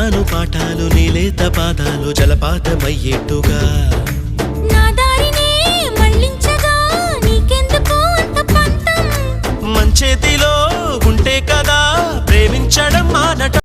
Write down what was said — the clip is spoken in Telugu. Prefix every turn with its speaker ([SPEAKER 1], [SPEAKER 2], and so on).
[SPEAKER 1] చెబుతాను పాఠాలు నీలేత పాదాలు జలపాతమయ్యేట్టుగా
[SPEAKER 2] నా దారినే మళ్ళించగా నీకెందుకు అంత పంతం
[SPEAKER 1] మంచేతిలో ఉంటే కదా ప్రేమించడం మానట